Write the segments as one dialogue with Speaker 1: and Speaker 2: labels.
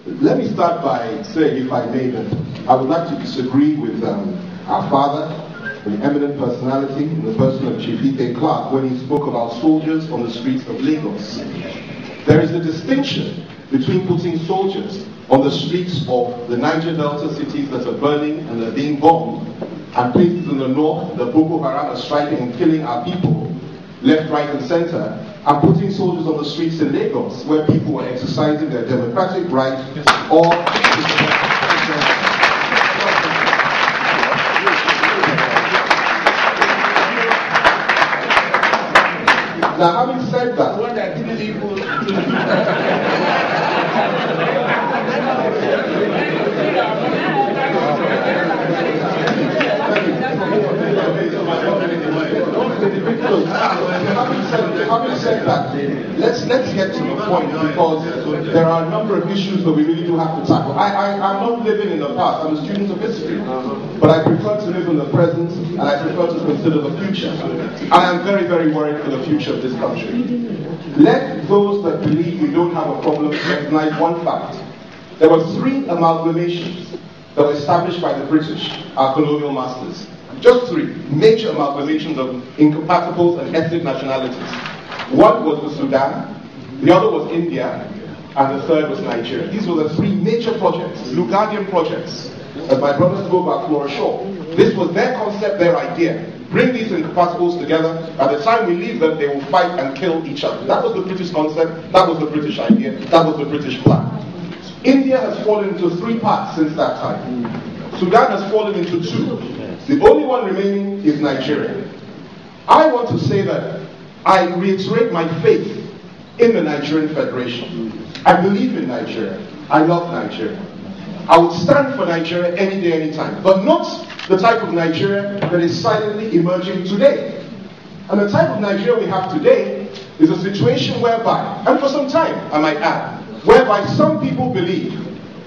Speaker 1: Let me start by saying, if I may, that I would like to disagree with our father, an eminent personality, in the person of Chief Ike Clark, when he spoke about soldiers on the streets of Lagos. There is a distinction between putting soldiers on the streets of the Niger Delta cities that are burning and are being bombed, and places in the north that Boko Haram are striking and killing our people, left, right, and center, and putting soldiers on the streets in Lagos, where people were exercising their democratic right or... Now, having said that, having said that, let's get to the point, because there are a number of issues that we really do have to tackle. I'm not living in the past. I'm a student of history, but I prefer to live in the present, and I prefer to consider the future. And I'm very, very worried for the future of this country. Let those that believe we don't have a problem recognize one fact. There were 3 amalgamations that were established by the British, our colonial masters. Just 3 major amalgamations of incompatibles and ethnic nationalities. One was the Sudan, the other was India, and the third was Nigeria. These were the 3 major projects, Lugardian projects, as my brother spoke about Flora Shaw. This was their concept, their idea. Bring these incompatibles together. By the time we leave them, they will fight and kill each other. That was the British concept, that was the British idea, that was the British plan. India has fallen into 3 parts since that time. Sudan has fallen into 2. The only one remaining is Nigeria. I want to say that I reiterate my faith in the Nigerian Federation. I believe in Nigeria. I love Nigeria. I would stand for Nigeria any day, any time. But not the type of Nigeria that is silently emerging today. And the type of Nigeria we have today is a situation whereby, and for some time, I might add, whereby some people believe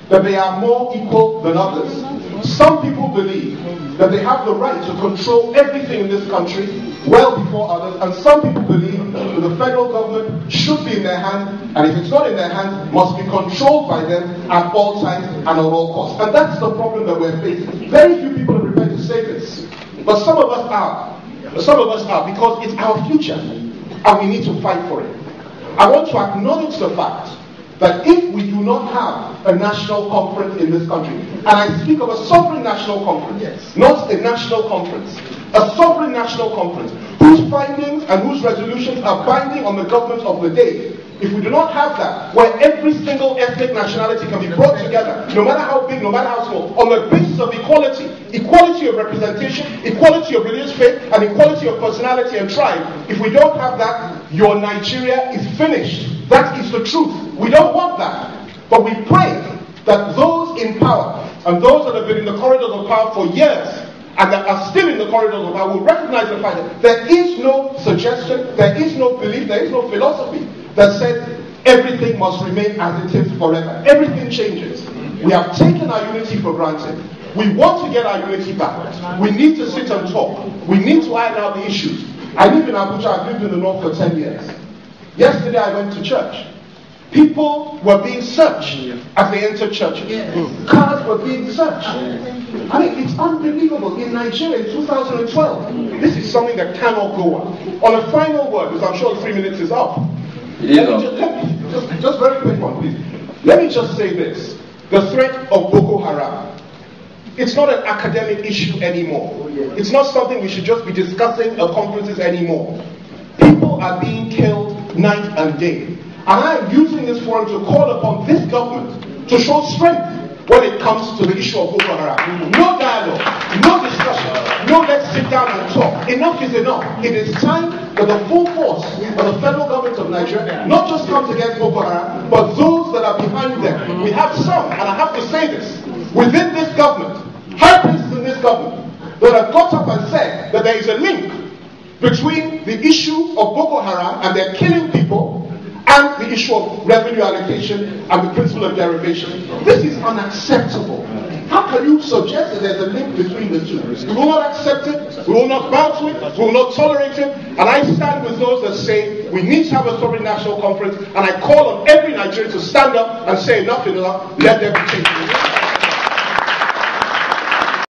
Speaker 1: that they are more equal than others. Some people believe that they have the right to control everything in this country well before others, and some people believe that the federal government should be in their hands, and if it's not in their hands, must be controlled by them at all times and at all costs. And that's the problem that we're facing. Very few people are prepared to say this, but some of us are. Some of us are, because it's our future, and we need to fight for it. I want to acknowledge the fact that if we do not have a national conference in this country, and I speak of a sovereign national conference, not a national conference, a sovereign national conference, whose findings and whose resolutions are binding on the government of the day, if we do not have that, where every single ethnic nationality can be brought together, no matter how big, no matter how small, on the basis of equality, equality of representation, equality of religious faith, and equality of personality and tribe, if we don't have that, your Nigeria is finished. That is the truth. We don't want that. But we pray that those in power, and those that have been in the corridors of power for years, and that are still in the corridors of power, will recognize the fact that there is no suggestion, there is no belief, there is no philosophy that says everything must remain as it is forever. Everything changes. We have taken our unity for granted. We want to get our unity back. We need to sit and talk. We need to iron out the issues. I live in Abuja. I've lived in the north for 10 years. Yesterday I went to church. People were being searched as they entered churches. Yes. Cars were being searched. I mean, it's unbelievable. In Nigeria in 2012, this is something that cannot go on. On a final word, because I'm sure 3 minutes is up. Just very quick one, please. Let me just say this. The threat of Boko Haram. It's not an academic issue anymore. It's not something we should just be discussing at conferences anymore. People are being killed night and day. And I am using this forum to call upon this government to show strength when it comes to the issue of Boko Haram. No dialogue, no discussion, no let's sit down and talk. Enough is enough. It is time that the full force of the federal government of Nigeria not just comes against Boko Haram, but those that are behind them. We have some, and I have to say this, within this government, high places in this government, that have got up and said that there is a link between the issue of Boko Haram and their killing people and the issue of revenue allocation and the principle of derivation. This is unacceptable. How can you suggest that there's a link between the two? We will not accept it, we will not bow to it, we will not tolerate it, and I stand with those that say we need to have a sovereign national conference, and I call on every Nigerian to stand up and say enough is enough, let there be change.